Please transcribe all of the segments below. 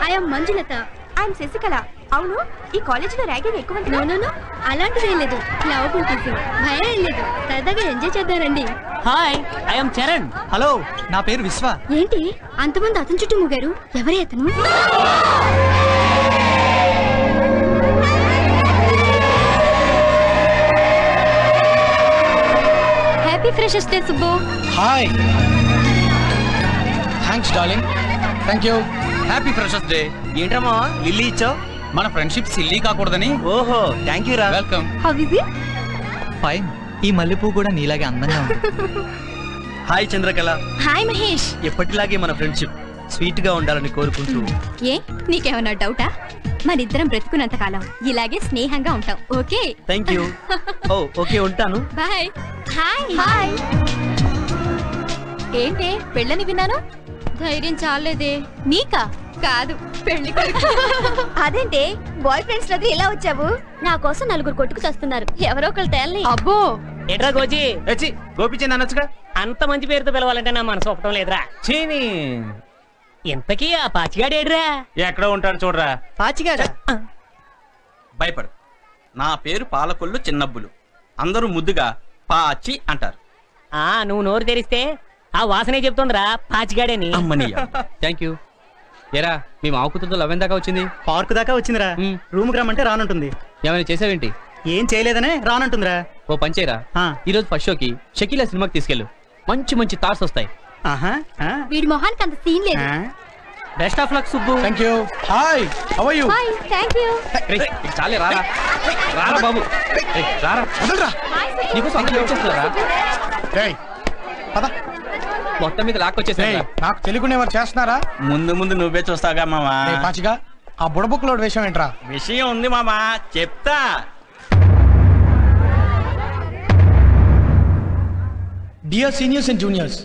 I'm Manjulatha. I'm Sasikala. అవును, ఈ కాలేజీలో ర్యాగింగ్ ఎక్కువ. నో అలాంటిది ఏం లేదు. లవ్ టీచింగ్ భయం ఏం లేదు. సరదాగా ఎంజాయ్ చేద్దారండి. Hi, I'm Charan. హలో, నా పేరు విశ్వ. ఏంటి అంతమంది అతని చుట్టూ ముగారు? ఎవరే అతను? Happy freshers day Subbu. Hi, thanks darling. Thank you. Happy freshers day. ఏంటమ్మా లిల్లీ ఇచ్చావు? మన ఫ్రెండ్షిప్ సిల్లీ కాకూడదని. ఓహో, థ్యాంక్ యూ రా. Welcome. How is it? Fine. ఈ మల్లెపూ కూడా నీలాగే అందంగా ఉంది. హాయ్ చంద్రకళ. హాయ్ మహేష్. ఎప్పటిలాగే మన ఫ్రెండ్షిప్ స్వీట్ గా ఉండాలని కోరుకుంటూ. ఏ నీకేమన్నా డౌటా? మనిద్దరం బ్రతుకున్నంత కాలం ఇలాగే స్నేహంగా ఉంటాం. Okay? Thank you. Oh okay, ఉంటాను. బాయ్. Hi hi. ఏంటి పెళ్ళని విన్నాను? ధైర్యం చాలేదే. నీకా? కాదు, పెళ్లి కొడుకు. అదేంటే బాయ్ ఫ్రెండ్స్ లోకి ఇలా వచ్చావు? నా కోసం నలుగురు కొట్టుకు చేస్తున్నారు. ఎవరో ఒకరు తేలని. అబ్బో, ఎట్రా గోచి వచ్చి గోపిచంద్ అనొచ్చుగా. అంత మంచి పేరుతో పిలవాలంటే నా మనసు ఒప్పటం లేదురా. చీని ఇంతకీ ఆ పాచిగాడేడ్రా? ఎక్కడ ఉంటాడు చూడరా. పాచిగాడా? భయపడు. నా పేరు పాలకొల్లు చిన్నబ్బులు. అందరూ ముద్దుగా పాచి అంటారు. నువ్వు నోరు తెరిస్తే ఆ వాసనే చెప్తుందిరా పాచిగాడని. అమ్మనియ. Thank you. ఏరా, మీ మావ కూతురుతో లవ్ దాకా వచ్చింది? పార్క్ దాకా వచ్చిందిరా. రూమ్ కి రమ్మంటే రానంటుంది. ఏమైనా చేసావేంటి? ఏం చేయలేదనే రానంటుందిరా. ఓ పంచేరా, ఈ రోజు ఫస్ట్ షోకి షకీలా సినిమాకి తీసుకెళ్ళు. మంచి మంచి థాట్స్ వస్తాయి. వీడి మొహానికి అంత సీన్ లేదు. Best of luck Subbu. Thank you. Hi, how are you? Hi, thank you. చాలే రారా. రారా బాబు. రారా. వదలరా. నీకోసం అందరూ వెయిట్ చేస్తున్నారా? రేయ్, పద. మొత్తం మీద లాక్కొచ్చేసా. నాకు తెలియకుండా ఎవరు చేస్తున్నారా? ముందు ముందు నువ్వే చూస్తావుగా మామా. పాచిగా ఆ బుడబుక్కలోడు వేషం ఏంట్రా? విషయం ఉంది మామా, చెప్తా. డియర్ సీనియర్స్ అండ్ జూనియర్స్,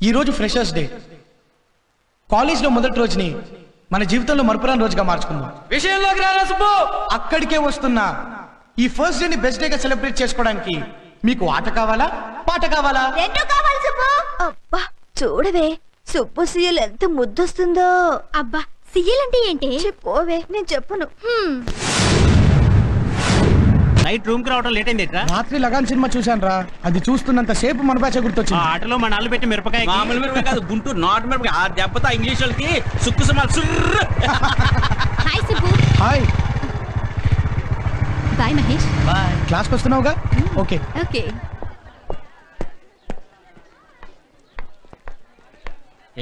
ఈ రోజు ఫ్రెషర్స్ డే. కాలేజ్ లో మొదటి రోజుని మన జీవితంలో మరపురాని రోజుగా మార్చుకుందాం. విషయంలోకి రారా సుబ్బు. అక్కడికే వస్తున్నా. ఈ ఫస్ట్ డేని బెస్ట్ డేగా సెలబ్రేట్ చేసుకోవడానికి మీకు ఆట కావాలా, పాట కావాలా? రెండూ కావాలి సుబ్బు. అబ్బా చూడవే, సుబ్బు సీఎల్ ఎంత ముద్దొస్తుందో. అబ్బా, సీఎల్ అంటే ఏంటి? చెప్పోవే, నేను చెప్పును. నైట్ రూమ్ కి రావడం లేట్ అయింది. రాత్రి లగాన్ సినిమా చూశాను రా. అది చూస్తున్నంత సేపు మన బ్యాచ్ గుర్తొచ్చింది. ఆటలో మా నాళ్ళు పెట్టి మిరపకాయ. మామూలు మిరపకాయ కాదు, గుంటూరు నాటు మిరపకాయ. ఆ దెబ్బతో ఇంగ్లీష్ వాళ్ళకి సుక్కు సుమాలు సుర్రు. Hi Subbu. Hi. Bye Mahesh. Bye. క్లాస్కి వస్తున్నావుగా? ఓకే. ఓకే.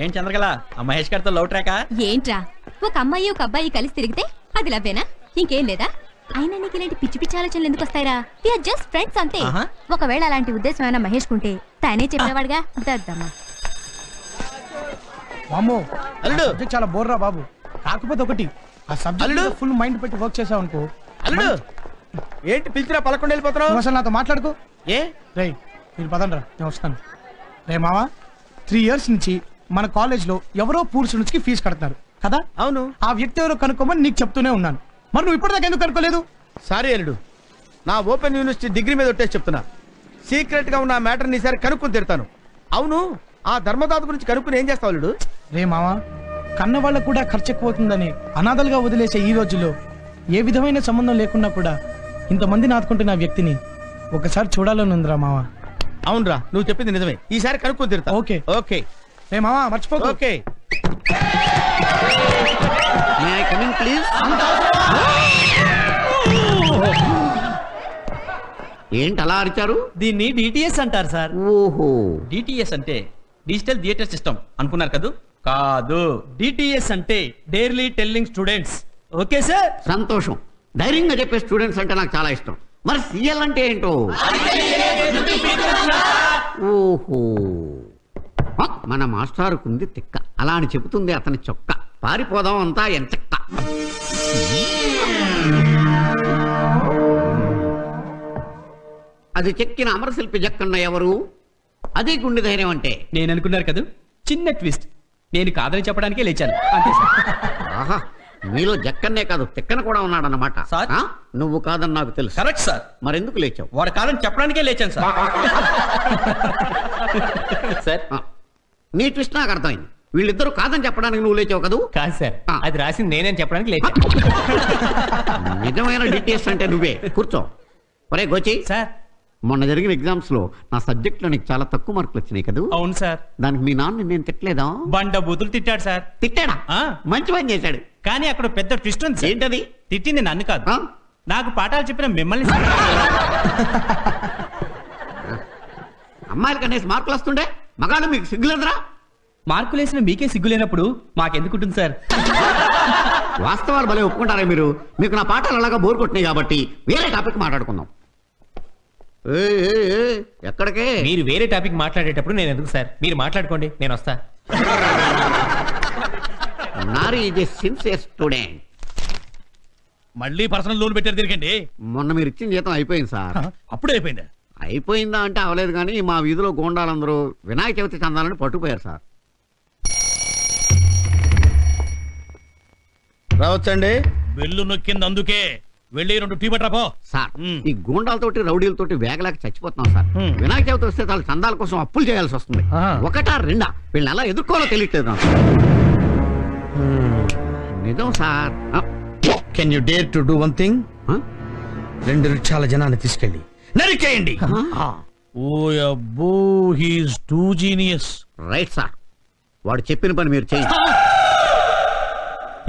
ఏం చంద్రకళ, ఆ మహేష్ గారితో లవ్ ట్రాకా? ఏంట్రా, ఒక అమ్మాయి ఒక అబ్బాయి కలిసి తిరిగితే అది లవ్వేనా? ఇంకేం లేదా? అయినా నీకు ఇలాంటి పిచ్చి పిచ్చి ఆలోచనలు ఎందుకు వస్తాయిరా? వీఆర్ జస్ట్ ఫ్రెండ్స్ అంతే. ఒకవేళ అలాంటి ఉద్దేశం ఏమైనా మహేష్ కుంటే తానే చెప్పేవాడుగా. దద్దమ్మా. మామో, అల్లుడు. సబ్జెక్ట్ చాలా బోర్ రా బాబు. కాకపోతే ఒకటి, ఆ సబ్జెక్ట్ ఫుల్ మైండ్ పెట్టి వర్క్ చేసావు అనుకో. అల్లుడు, ఏంటి పిలిచినా పలకుండా వెళ్ళిపోతున్నావు? నువ్వు అసలు నాతో మాట్లాడుకో. ఏ రేయ్, మీరు పదండ్రా, నేను వస్తాను. రే మావా, 3 years నుంచి మన కాలేజ్ లో ఎవరో పూర్సు నుంచి ఫీజు కడతారు కదా? అవును. ఆ వ్యక్తి ఎవరో కనుక్కోమని నీకు చెప్తూనే ఉన్నాను. మరి నువ్వు ఇప్పటిదాకా ఎందుకు కనుక్కోలేదు? సారీ అల్లుడు, నా ఓపెన్ యూనివర్సిటీ డిగ్రీ మీద ఒట్టేసి చెప్తున్నా. సీక్రెట్ గా ఉన్న ఆ మ్యాటర్ ని సరే కనుక్కుని తిడతాను. అవును, ఆ ధర్మదాత గురించి కనుక్కుని ఏం చేస్తావు అల్లుడు? రే మావా, కన్న వాళ్ళకు కూడా ఖర్చు ఎక్కువవుతుందని అనాథలుగా వదిలేసే ఈ రోజుల్లో ఏ విధమైన సంబంధం లేకున్నా కూడా ఇంతమందిని ఆదుకుంటున్న ఆ వ్యక్తిని ఒకసారి చూడాలని ఉందిరా మావా. అవునరా, నువ్వు చెప్పింది నిజమే. ఈసారి కనుక్కుని తిడతా. Okay okay. రే మావా, మర్చిపోకు. ఓకే. ఏంటి అలా అరిచారు? దీన్ని డిటిఎస్ అంటారు సార్. ఓహో, డిటిఎస్ అంటే డిజిటల్ థియేటర్ సిస్టమ్ అనుకున్నారు కదూ? కాదు. డిటిఎస్ అంటే డైర్లీ టెల్లింగ్ స్టూడెంట్స్. Okay sir. సంతోషం. ధైర్యంగా చెప్పే స్టూడెంట్స్ అంటే నాకు చాలా ఇష్టం. మరి సిఎల్ అంటే ఏంటో? ఓహో, మన మాస్టారుకుంది తిక్క, అలా అని చెబుతుంది అతని చొక్క. పారిపోదాం అంతా ఎంచక్క. అది చెక్కిన అమరశిల్పి జక్కన్న ఎవరు? అదే గుండె ధైర్యం అంటే. నేను అనుకున్నారు కదా, చిన్న ట్విస్ట్. నేను కాదని చెప్పడానికే లేచాను అంతే సార్. ఆహా, మీలో జక్కన్నే కాదు తిక్కన కూడా ఉన్నాడన్నమాట. సార్, నువ్వు కాదని నాకు తెలుసు. Correct sir. మరెందుకు లేచావు? వాడు కాదని చెప్పడానికే లేచాను సార్. సార్, నీ ట్విస్ట్ నాకు అర్థమైంది. వీళ్ళిద్దరూ కాదని చెప్పడానికి నువ్వు లేచావు కదూ? కాదు సార్, అది రాసింది నేనేం చెప్పడానికి లేచా. నిజమైన డీటెయిల్స్ అంటే నువ్వే. కూర్చో. ఒరే గోచి సార్. మొన్న జరిగిన ఎగ్జామ్స్ లో నా సబ్జెక్ట్ లో నీకు చాలా తక్కువ మార్కులు వచ్చినాయి కదూ? అవును సార్. దానికి మీ నాన్న నేను తిట్టలేదా? బండ బూతులు తిట్టాడు సార్. తిట్టాడా? ఆ. మంచి పని చేశాడు. కానీ అక్కడ పెద్ద ట్విస్ట్ ఉంది సార్. ఏంటది? తిట్టింది నన్ను కాదు, ఆ? నాకు పాఠాలు చెప్పిన మిమ్మల్ని సార్. అమ్మాయిలు కనేసి మార్కులు వస్తుండే మగాళ్ళు మీకు సిగ్గులేదురా? మార్కులు వేసిన మీకే సిగ్గు లేనప్పుడు మాకెందుకుంటుంది సార్? వాస్తవాలు భలే ఒప్పుకుంటారా మీరు? మీకు నా పాఠాలు అలాగా బోర్ కొట్టినాయి కాబట్టి వేరే టాపిక్ మాట్లాడుకుందాం. ఎక్కడికే? మీరు వేరే టాపిక్ మాట్లాడేటప్పుడు నేను ఎందుకు సార్? మీరు మాట్లాడుకోండి, నేను వస్తా. నారీ ఈజ్ ఏ సిన్సియర్ స్టూడెంట్. మళ్ళీ పర్సనల్ లోన్ పెట్టారు తిరిగండి. మొన్న మీరు ఇచ్చిన జీతం అయిపోయింది సార్. అప్పుడే అయిపోయిందా? అయిపోయిందా అంటే అవలేదు, కానీ మా వీధిలో గోండాలందరూ వినాయక చవితి చందాలని పట్టుకుపోయారు సార్. రావచ్చండి. బెల్లు నొక్కింది అందుకే. వెళ్ళి 2 టీ పట్రాపో. సార్ ఈ గూండాలతోటి రౌడీలతోటి వేగలేక చచ్చిపోతున్నాం సార్. వినాయక చవితి వస్తే వాళ్ళ చందాల కోసం అప్పులు చేయాల్సి వస్తుంది. ఒకటా రెండా? వీళ్ళని ఎలా ఎదుర్కోవాలో తెలియట్లేదు నాకు. నిజం sir. Can you dare to do one thing? 2 రిక్షాల జనాన్ని తీసుకెళ్ళి నరికేయండి. ఓ అబ్బో, he's two genius. Right sir, వాడు చెప్పిన పని మీరు చేయండి.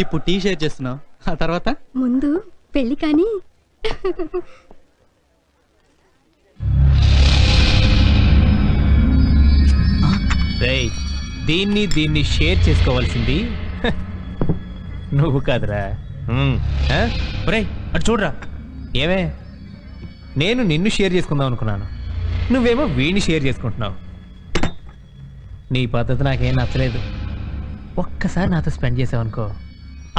ఇప్పుడు టీ షేర్ చేస్తున్నావు, ఆ తర్వాత ముందు పెళ్లి కానీ. రేయ్, దీన్ని షేర్ చేసుకోవాల్సింది నువ్వు కాదురా. రేయ్ అటు చూడరా. ఏమే, నేను నిన్ను షేర్ చేసుకుందాం అనుకున్నాను, నువ్వేమో వీడిని షేర్ చేసుకుంటున్నావు. నీ పద్ధతి నాకేం నచ్చలేదు. ఒక్కసారి నాతో స్పెండ్ చేసావనుకో,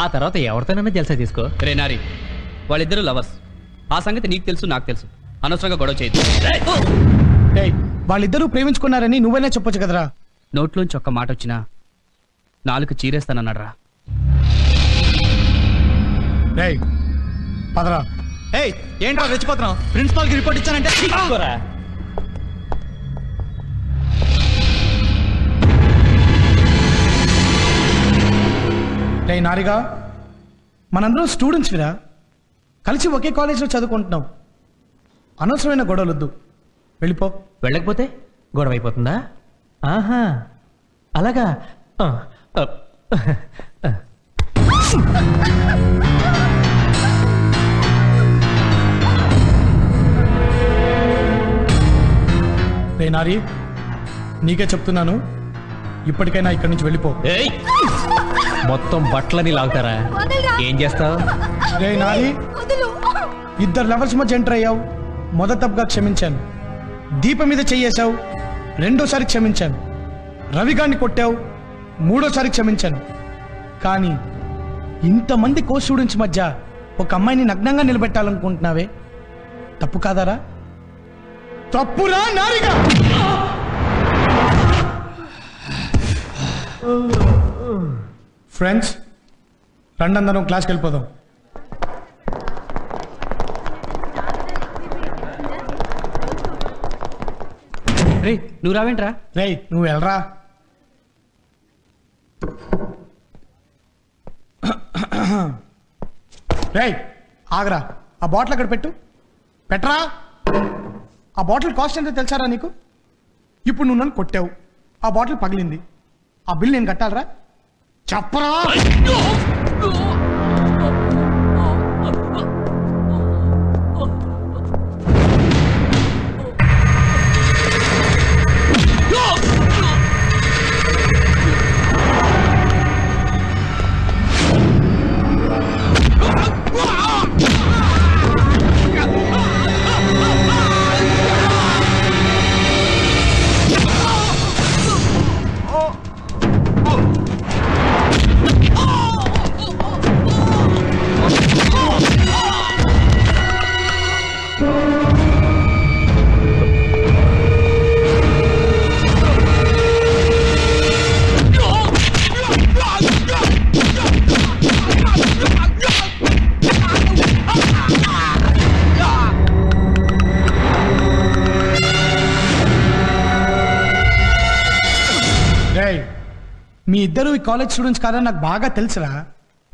ఆ తర్వాత ఎవరితోనైనా జల్సా తీసుకో. రే నారి, వాళ్ళిద్దరు లవర్స్. ఆ సంగతి నీకు తెలుసు, నాకు తెలుసు. అనవసరంగా గొడవ చేయొద్దు. వాళ్ళిద్దరూ ప్రేమించుకున్నారని నువ్వైనా చెప్పొచ్చు కదరా. నోట్లోంచి ఒక్క మాట వచ్చినా నాలుగు చీరేస్తానన్నాడు రా. పదరా. ఏంట్రా రెచ్చిపోతున్నావు? ప్రిన్సిపాల్కి రిపోర్ట్ ఇచ్చానంటే తీసుకోరా. నారిగా, మనందరం స్టూడెంట్స్ విరా, కలిసి ఒకే కాలేజీలో చదువుకుంటున్నాం. అనవసరమైన గొడవలొద్దు, వెళ్ళిపో. వెళ్ళకపోతే గొడవ అయిపోతుందా? ఆహా, అలాగా. నారి, నీకే చెప్తున్నాను, ఇప్పటికైనా ఇక్కడి నుంచి వెళ్ళిపో. మొత్తం బట్టలని లాగుతారా? ఏం చేస్తావు? నారి, 2 లవర్స్ మధ్య ఎంటర్ అయ్యావు, మొదట తప్పుగా క్షమించాను. దీపం మీద చెయ్యేశావు, 2వ క్షమించాను. రవిగాన్ని కొట్టావు, 3వ క్షమించాను. కానీ ఇంతమంది కో స్టూడెంట్స్ మధ్య ఒక అమ్మాయిని నగ్నంగా నిలబెట్టాలనుకుంటున్నావే, తప్పు కాదారా? తప్పురా నారిగా. ఫ్రెండ్స్, రండందరం క్లాస్కి వెళ్ళిపోదాం. రే, నువ్వు రావేంట్రా? నువ్వు వెళ్ళరా. ఆగరా, ఆ బాటిల్ అక్కడ పెట్టరా. ఆ బాటిల్ కాస్ట్ ఎంతో తెలుసారా నీకు? ఇప్పుడు నువ్వు నన్ను కొట్టావు, ఆ బాటిల్ పగిలింది, ఆ బిల్ నేను కట్టాలరా? చెప్పరా. మీ ఇద్దరు ఈ కాలేజ్ స్టూడెంట్స్ కాదని నాకు బాగా తెలుసురా.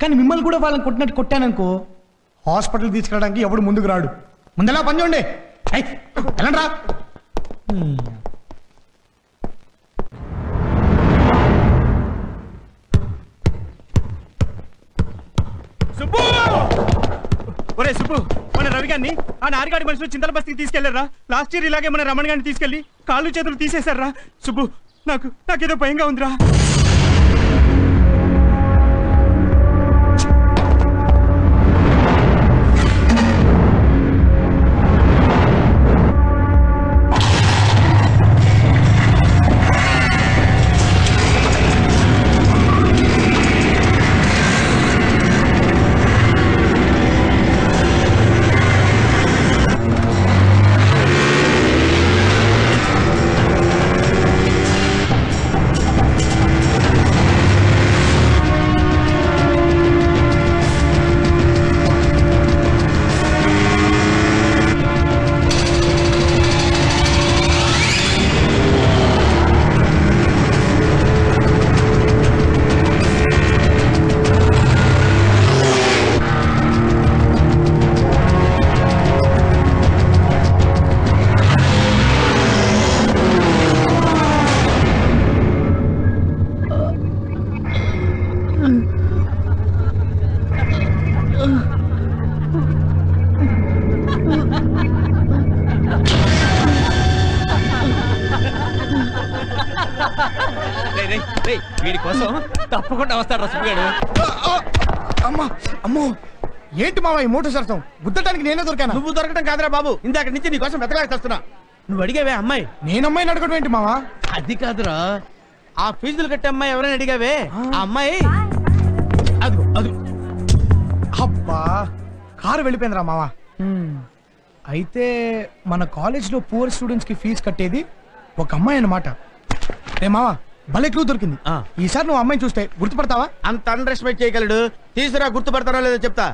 కానీ మిమ్మల్ని కూడా వాళ్ళని కొట్టినట్టు కొట్టాననుకో హాస్పిటల్ తీసుకెళ్ళడానికి ఎవడు ముందుకు రాడు. ముందెలా పని చూడండి. వెళ్ళండి రా. సుబ్బు ఒరే సుబ్బు, మన రవి గారిని ఆ నారిగాడి మనుషులు చింతల బస్తికి తీసుకెళ్లారా. లాస్ట్ ఇయర్ ఇలాగే మన రమణ గారిని తీసుకెళ్లి కాళ్ళు చేతులు తీసేశారా. సుబ్బు నాకేదో భయంగా ఉందిరా. వీడి కోసం తప్పకుండా వస్తాడు రసగాడు. అమ్మో ఏంటి మావా ఈ మోటార్ సరసం గుద్దటానికి నేనే దొరికాను. నువ్వు దొరకడం కాదురా బాబు, ఇందాక నుంచి నీ కోసం వెతకలేకొస్తున్నా. నువ్వు అడిగావే అమ్మాయి? నేను అమ్మాయిని అడగడం ఏంటి మావా? అది కాదురా, ఆ ఫీజులు కట్టే అమ్మాయి ఎవరైనా అడిగావే? ఆ అమ్మాయి అది. అబ్బా కారు వెళ్ళిపోయిందిరా మావా. అయితే మన కాలేజ్ లో పూర్ స్టూడెంట్స్ కి ఫీజు కట్టేది ఒక అమ్మాయి అన్నమాట. రే మావా భలే క్లూ దొరికింది. ఈసారి నువ్వు అమ్మాయిని చూస్తే గుర్తుపడతావా? అంత అండర్ ఎస్టిమేట్ చేయగలడు. తీసురా, గుర్తుపడతారో లేదో చెప్తా.